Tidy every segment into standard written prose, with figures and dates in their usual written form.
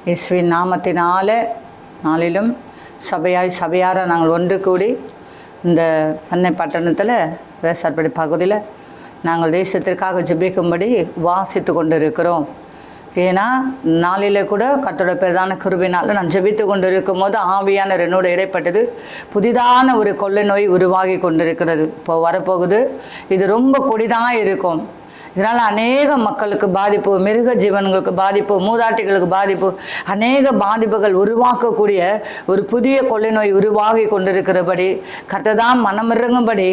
இயேசுவின் நாமத்தினாலும் சபையார நாங்கள் ஒன்று கூடி இந்த அன்னை பட்டணத்தில் வேசார்படி பகுதியில் நாங்கள் தேசத்திற்காக ஜெபிக்கும்படி வாசித்து கொண்டு இருக்கிறோம். ஏன்னா நாளில் கூட கர்த்தருடைய பிரதான கிருபையினால் நான் ஜெபித்து கொண்டு இருக்கும் போது ஆவியானவர் என்னோடு இடைப்பட்டது. புதிதான ஒரு கொள்ளை நோய் உருவாகி கொண்டிருக்கிறது. இப்போ வரப்போகுது. இது ரொம்ப கொடிதாக இருக்கும். இதனால் அநேக மக்களுக்கு பாதிப்பு, மிருக ஜீவன்களுக்கு பாதிப்பு, மூதாட்டிகளுக்கு பாதிப்பு, அநேக பாதிப்புகள் உருவாக்கக்கூடிய ஒரு புதிய கொள்ளை நோய் உருவாகி கொண்டிருக்கிறபடி கர்த்தர்தான் மனமிறங்கும்படி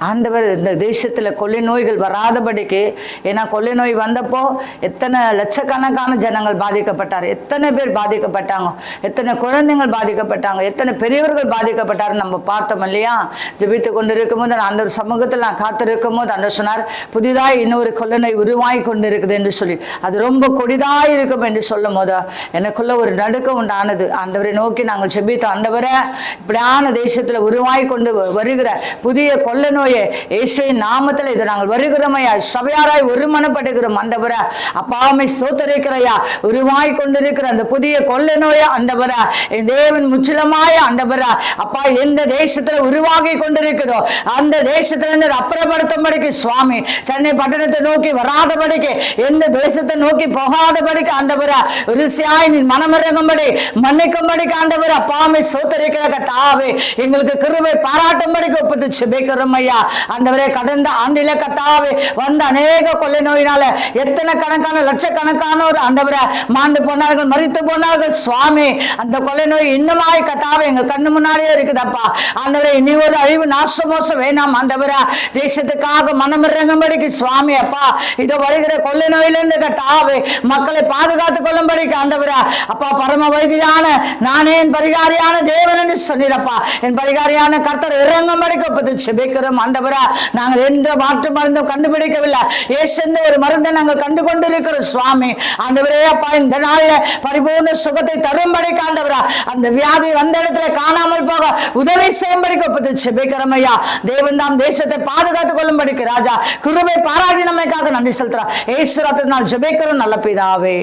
ஆண்டவர் இந்த தேசத்தில் கொள்ளை நோய்கள் வராதபடிக்கு. ஏன்னா கொள்ளை நோய் வந்தப்போ எத்தனை லட்சக்கணக்கான ஜனங்கள் பாதிக்கப்பட்டார், எத்தனை பேர் பாதிக்கப்பட்டாங்க, எத்தனை குழந்தைகள் பாதிக்கப்பட்டாங்க, எத்தனை பெரியவர்கள் பாதிக்கப்பட்டாருன்னு நம்ம பார்த்தோம் இல்லையா? ஜெபித்து கொண்டு இருக்கும்போது நான் அந்த ஒரு சமூகத்தில் நான் காத்திருக்கும் போது அந்த சொன்னார், புதிதாக இன்னொரு கொள்ளை நோய் உருவாகி கொண்டு இருக்குது என்று சொல்லி, அது ரொம்ப கொடிதாக இருக்கும் என்று சொல்லும் போது எனக்குள்ள ஒரு நடுக்கம் உண்டானது. ஆண்டவரை நோக்கி நாங்கள் ஜெபித்தோம். ஆண்டவரே, இப்படியான தேசத்தில் உருவாகி கொண்டு வருகிற புதிய கொள்ளை நோயை இயேசுவின் நாமத்தில் இதை நாங்கள் வருகிறோமையா, சபையாராய் ஒருமனப்படுகிறோம். ஆண்டவரே, அப்பாமை சோத்தரிக்கிறையா, உருவாகி கொண்டிருக்கிற அந்த புதிய கொள்ளை நோயை ஆண்டவரே, என் தேவன் முற்றிலுமாய் ஆண்டவரே அப்பா எந்த தேசத்தில் உருவாகி கொண்டிருக்கிறதோ அந்த தேசத்திலிருந்து அப்புறப்படுத்தும்படிக்கு சுவாமி, சென்னை பட்டணத்தை நோக்கி வராதபடிக்கு, எந்த தேசத்தை நோக்கி போகாதபடிக்கு ஆண்டவரே ருசியாய் நீ மனமிறங்கும்படி மன்னிக்கும்படிக்கு ஆண்டவரே அப்பாமை சோத்தரிக்கிற கர்த்தாவே எங்களுக்கு கிருபை பாராட்டும்படிக்கு ஒப்பிட்டு ஜெபிக்கிறோம் ஐயா. ஆண்டவரே, கடந்த ஆண்டில கர்த்தாவே வந்த அநேக கொள்ளை நோயினால எத்தனை கணக்கான லட்சக்கணக்கானோர் ஆண்டவரே மாண்டு போனார்கள், மரித்து போனார்கள். சுவாமி, அந்த கொள்ளை நோய் இன்னுமாய் கர்த்தாவே எங்க கண்ணு முன்னாடியே இருக்குதப்பா. ஆண்டவரே, இனி ஒரு அழிவு நாசமோசம் வேணாம் ஆண்டவரே, தேசத்துக்காக மனமிறங்கும்படிக்கு சுவாமி அப்பா இதோ வருகிற கொள்ளை நோயிலிருந்து கர்த்தாவே மக்களை பாதுகாத்துக் கொள்ளும்படிக்கு ஆண்டவரே அப்பா பரம வைத்தியரான நானே என் பரிகாரியான தேவன் என்று சொன்னீரப்பா. என் பரிகாரியான கர்த்தர் இறங்கும்படிக்கு ஒப்பிட்டு ஜெபிக்கிறோம் ஆண்டவரே. நாங்கள் எந்த மாற்று மருந்தும் கண்டுபிடிக்கவில்லை, இயேசுவின் ஒரு மருந்தை நாங்கள் கண்டு கொண்டிருக்கிறோம் சுவாமி. ஆண்டவரே அப்பா, இந்த நாளில் பரிபூர்ண சுகத்தை தரும்படிக்கு ஆண்டவரே அந்த வியாதி வந்த இடத்துல காணாமல் போக உதவி செய்யும்படிக்கு ஒப்பிட்டு ஜெபிக்கிறோம் ஐயா. தேவன் தாம் தேசத்தை பாதுகாத்துக் கொள்ளும்படிக்கு ராஜா கிருபை பாராட்டி நம்மைக்காக நன்றி செலுத்துறோம். இயேசு ரத்தத்தினால் ஜெபிக்கிறோம் நல்ல பிதாவே.